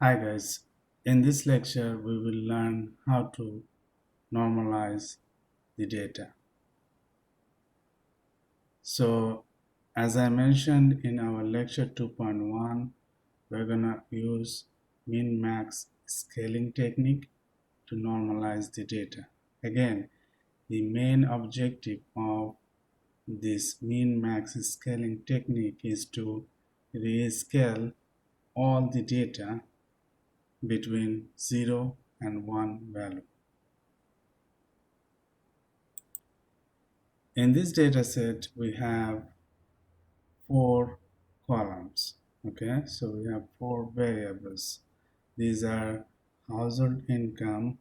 Hi guys, in this lecture we will learn how to normalize the data. So as I mentioned in our lecture 2.1, we're gonna use min-max scaling technique to normalize the data. Again, the main objective of this min-max scaling technique is to rescale all the data between 0 and 1 value. In this data set, we have four columns. Okay, so we have four variables. These are household income,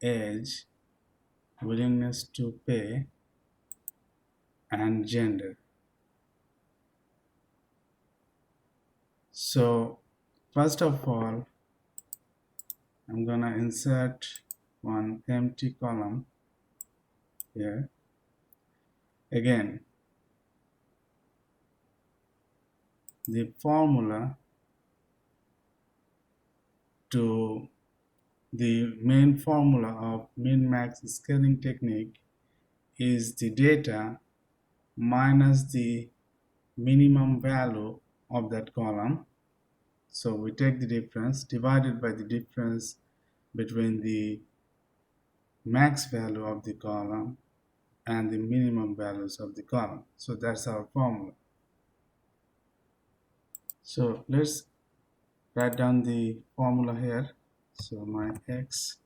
age, willingness to pay, and gender. So, first of all, I'm gonna insert one empty column here. Again, the formula to the main formula of min-max scaling technique is the data minus the minimum value of that column. So we take the difference divided by the difference between the max value of the column and the minimum values of the column. So that's our formula. So let's write down the formula here. So my x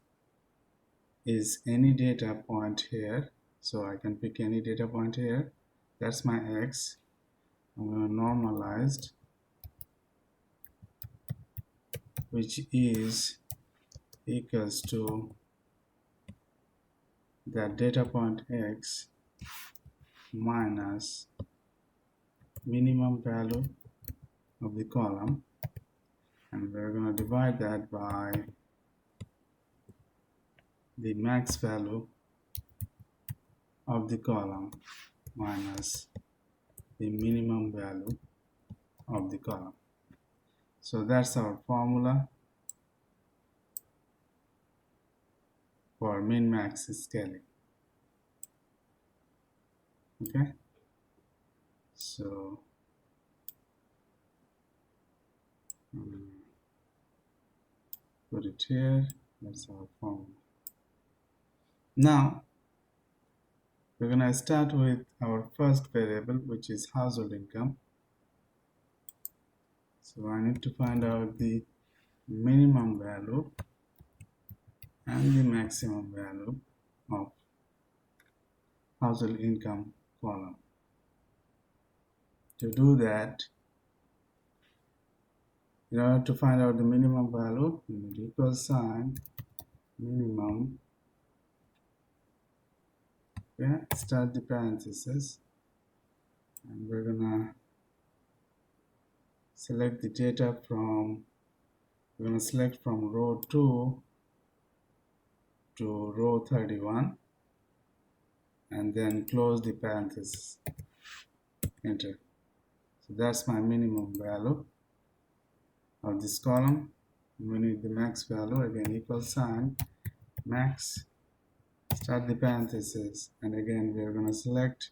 is any data point here. So I can pick any data point here. That's my x. I'm going to normalize, which is equals to that data point x minus minimum value of the column, and we're going to divide that by the max value of the column minus the minimum value of the column. So that's our formula for min-max scaling. Okay, so put it here. That's our formula. Now we're going to start with our first variable, which is household income. So I need to find out the minimum value and the maximum value of household income column. To do that, in order to find out the minimum value, we need equal sign minimum. Okay, start the parentheses, and we're gonna select the data from, we're gonna select from row 2 to row 31, and then close the parentheses, enter. So that's my minimum value of this column. We need the max value, again equal sign max, start the parentheses, and again we are going to select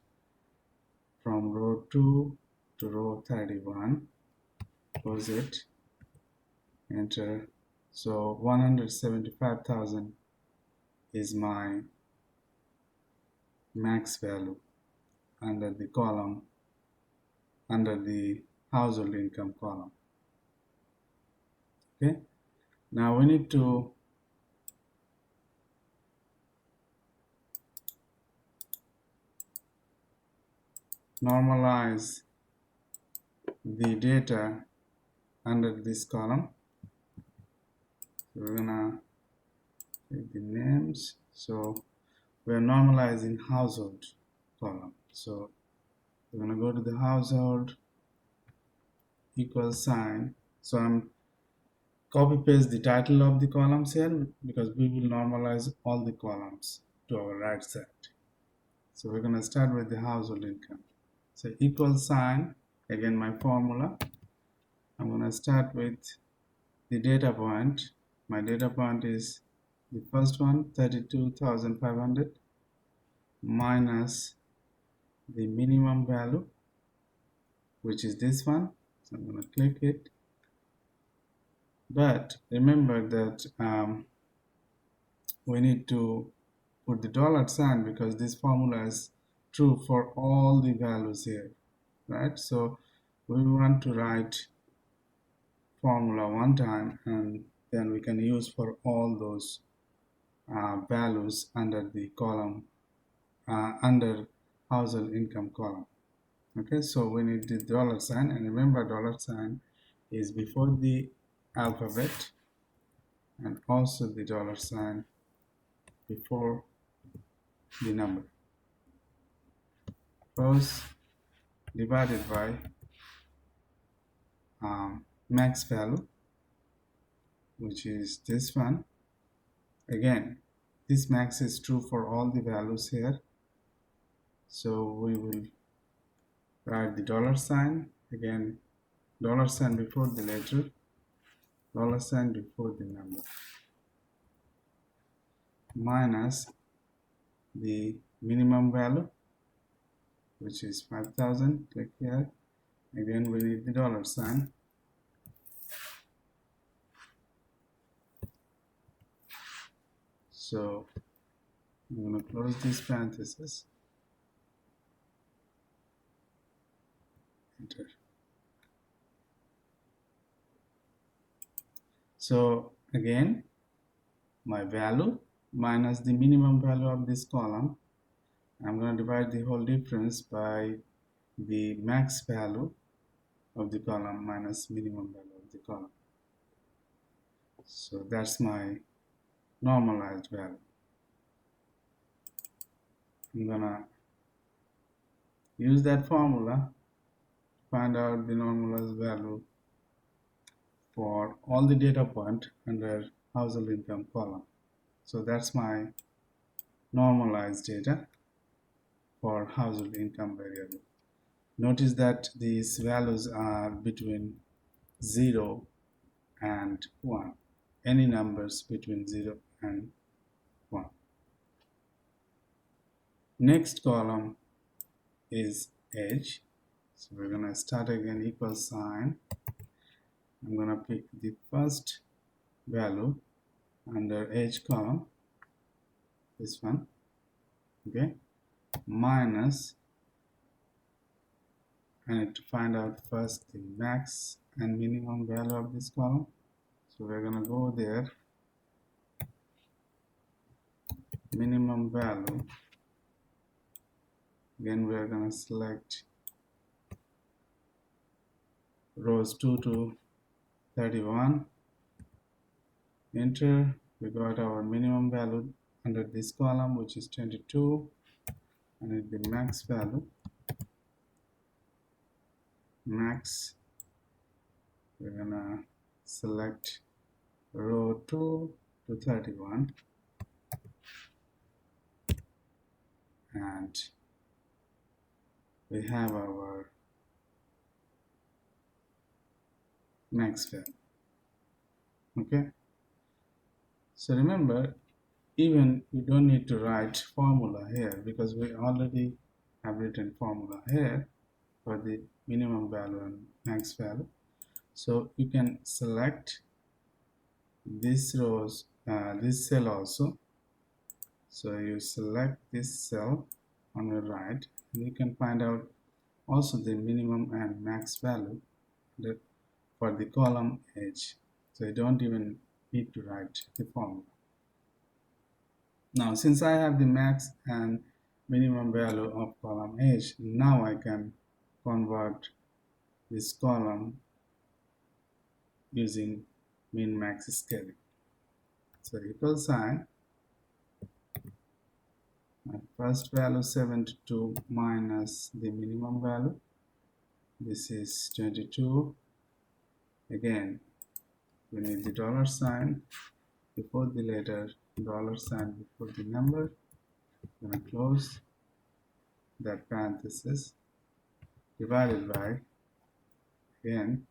from row 2 to row 31, close it, enter. So 175,000 is my max value under the column, under the household income column. Okay, now we need to normalize the data under this column. So we're gonna take the names. So we're normalizing household column. So we're gonna go to the household, equal sign. So I'm copy paste the title of the columns here because we will normalize all the columns to our right side. So we're gonna start with the household income. So equal sign, again my formula. I'm gonna start with the data point. My data point is the first one, 32,500, minus the minimum value, which is this one. So I'm going to click it. But remember that we need to put the dollar sign because this formula is true for all the values here, right? So we want to write formula one time and then we can use for all those values under the column under household income column. Okay, so we need the dollar sign, and remember dollar sign is before the alphabet and also the dollar sign before the number. First divided by max value, which is this one. Again, this max is true for all the values here, so we will write the dollar sign again, dollar sign before the letter, dollar sign before the number, minus the minimum value, which is 5,000. Click here. Again, we need the dollar sign. So I'm going to close this parenthesis. Enter. So again, my value minus the minimum value of this column. I'm going to divide the whole difference by the max value of the column minus minimum value of the column. So that's my normalized value. I'm gonna use that formula to find out the normalized value for all the data point under household income column. So that's my normalized data for household income variable. Notice that these values are between 0 and 1. Any numbers between 0 and 1. Next column is age. So we're going to start again equal sign. I'm going to pick the first value under age column, this one, okay, minus, I need to find out first the max and minimum value of this column. So we're going to go there, minimum value, again we're going to select rows 2 to 31, enter. We got our minimum value under this column, which is 22, and the max value, max, we're gonna select row 2 to 31, and we have our max value. Okay, so remember, even you don't need to write formula here because we already have written formula here for the minimum value and max value. So you can select this rows, this cell also. So you select this cell on your right, and you can find out also the minimum and max value for the column age. So you don't even need to write the formula. Now, since I have the max and minimum value of column age, now I can convert this column using min max scaling. So equal sign, my first value 72 minus the minimum value, this is 22. Again, we need the dollar sign before the letter, dollar sign before the number. I'm going to close that parenthesis, divided by, again,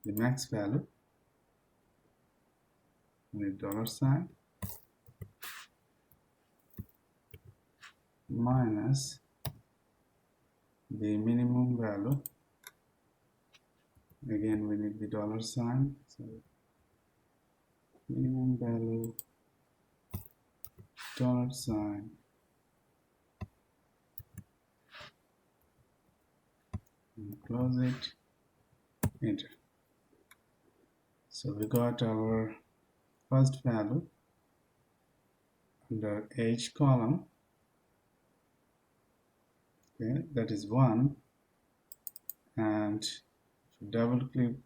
the max value, with dollar sign, minus the minimum value. Again, we need the dollar sign. So minimum value, dollar sign, and close it, enter. So we got our first value under age column. Okay, that is 1, and if you double click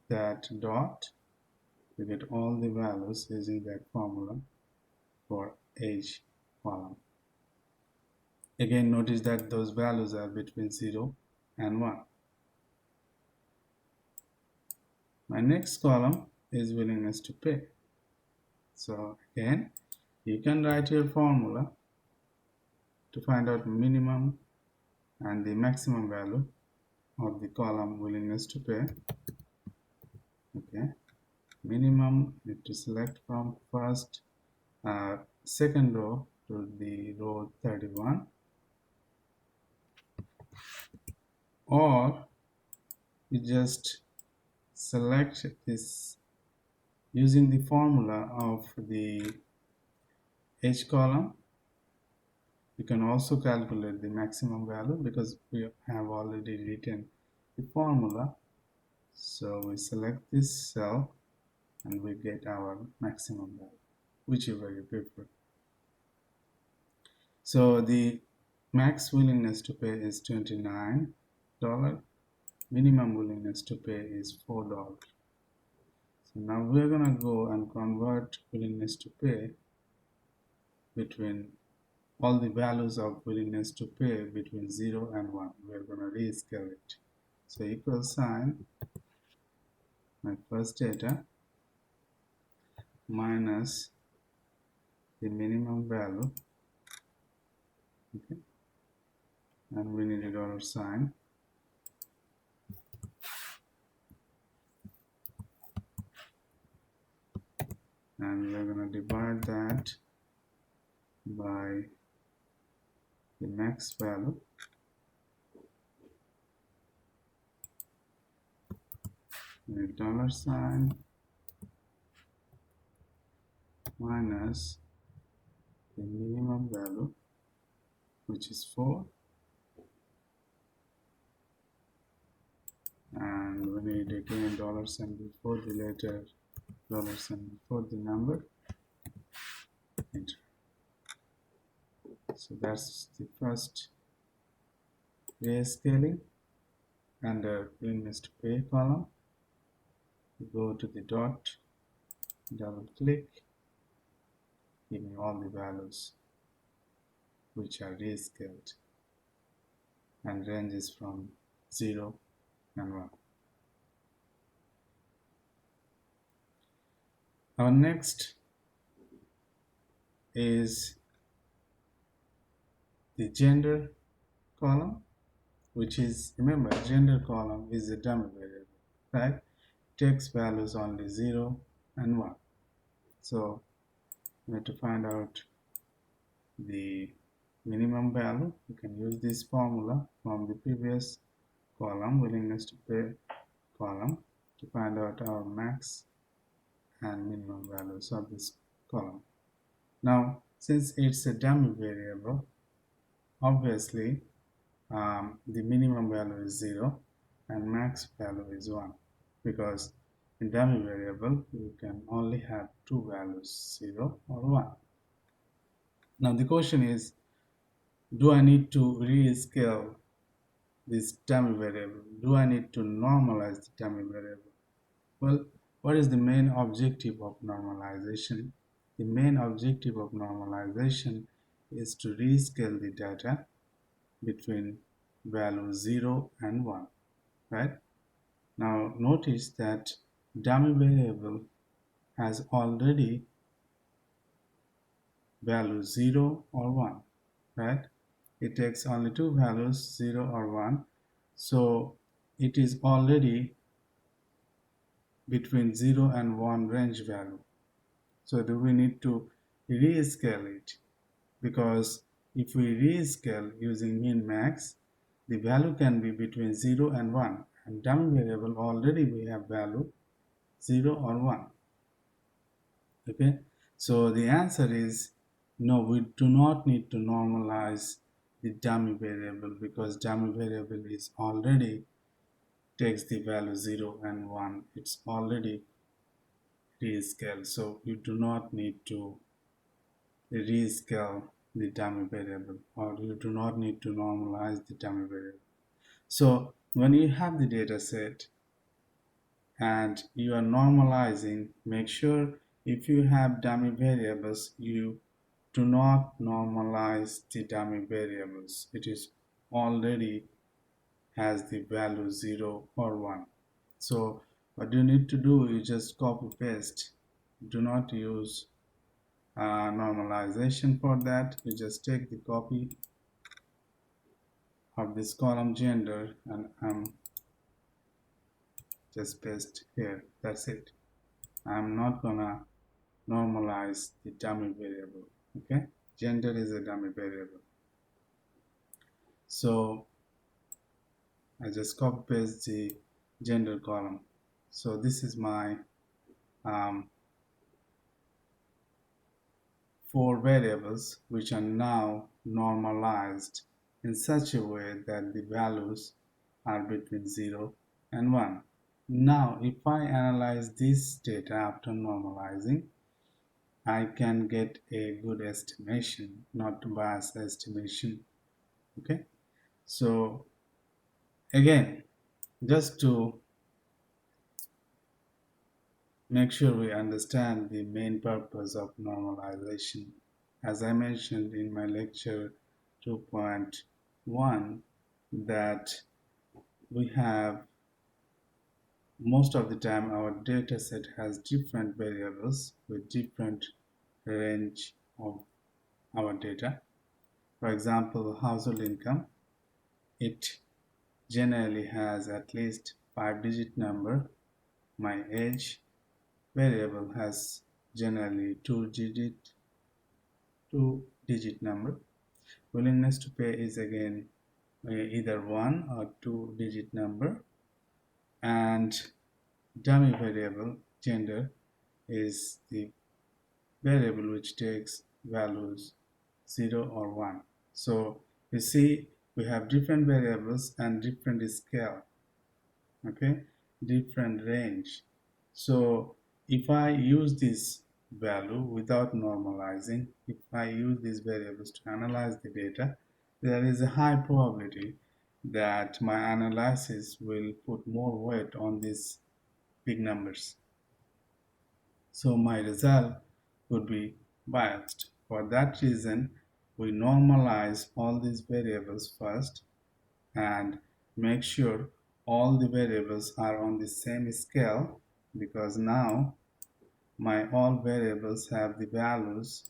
that dot, you get all the values using that formula for age column. Again, notice that those values are between 0 and 1. My next column is willingness to pay. So again, you can write your formula to find out minimum and the maximum value of the column willingness to pay. Okay, minimum, need to select from second row to the row 31, or you just select this using the formula of the age column. You can also calculate the maximum value because we have already written the formula. So we select this cell and we get our maximum value, whichever you prefer. So the max willingness to pay is $29. Minimum willingness to pay is $4. So now we're gonna go and convert willingness to pay between all the values of willingness to pay between 0 and 1. We're gonna rescale it. So equal sign, my first data, minus the minimum value, okay, and we need a dollar sign, and we're going to divide that by the max value, and a dollar sign, minus the minimum value, which is 4, and we need again dollar sign before the letter, dollar sign before the number, enter. So that's the first rescaling under willingness to pay column. You go to the dot, double click, give me all the values which are rescaled, and ranges from 0 and 1. Our next is the gender column, which is, remember, gender column is a dummy variable, right? Takes values only 0 and 1. So we have to find out the minimum value. You can use this formula from the previous column, willingness to pay column, to find out our max and minimum values of this column. Now, since it's a dummy variable, obviously the minimum value is 0 and max value is 1, because in dummy variable you can only have two values, 0 or 1. Now the question is, do I need to rescale this dummy variable? Do I need to normalize the dummy variable? Well, what is the main objective of normalization? The main objective of normalization is to rescale the data between value 0 and 1, right? Now notice that dummy variable has already value 0 or 1, right? It takes only two values, 0 or 1. So it is already between 0 and 1 range value. So do we need to rescale it? Because if we rescale using min max, the value can be between 0 and 1, and dummy variable already we have value 0 or 1. Okay, so the answer is no, we do not need to normalize the dummy variable because dummy variable is already takes the value 0 and 1. It's already rescaled, so you do not need to rescale the dummy variable, or you do not need to normalize the dummy variable. So when you have the data set and you are normalizing, make sure if you have dummy variables, you do not normalize the dummy variables. It is already has the value 0 or 1. So what you need to do is just copy paste. Do not use normalization for that. You just take the copy of this column gender and just paste here. That's it. I'm not gonna normalize the dummy variable. Okay, gender is a dummy variable. So I just copy paste the gender column. So this is my um, 4 variables which are now normalized in such a way that the values are between 0 and 1. Now if I analyze this data after normalizing, I can get a good estimation, not biased estimation. Okay, so again, just to make sure we understand the main purpose of normalization. As I mentioned in my lecture 2.1, that we have most of the time our data set has different variables with different range of our data. For example, household income, it generally has at least 5-digit number. My age variable has generally two digit number. Willingness to pay is again either 1 or 2 digit number, and dummy variable gender is the variable which takes values 0 or 1. So you see we have different variables and different scale, okay, different range. So if I use this value without normalizing, if I use these variables to analyze the data, there is a high probability that my analysis will put more weight on these big numbers. So my result could be biased. For that reason, we normalize all these variables first and make sure all the variables are on the same scale, because now my all variables have the values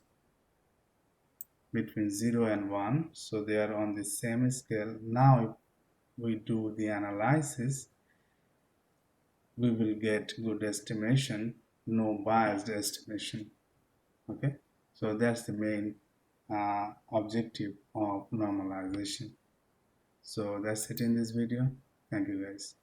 between 0 and 1, so they are on the same scale. Now if we do the analysis, we will get good estimation, no biased estimation. Okay, so that's the main objective of normalization. So that's it in this video. Thank you guys.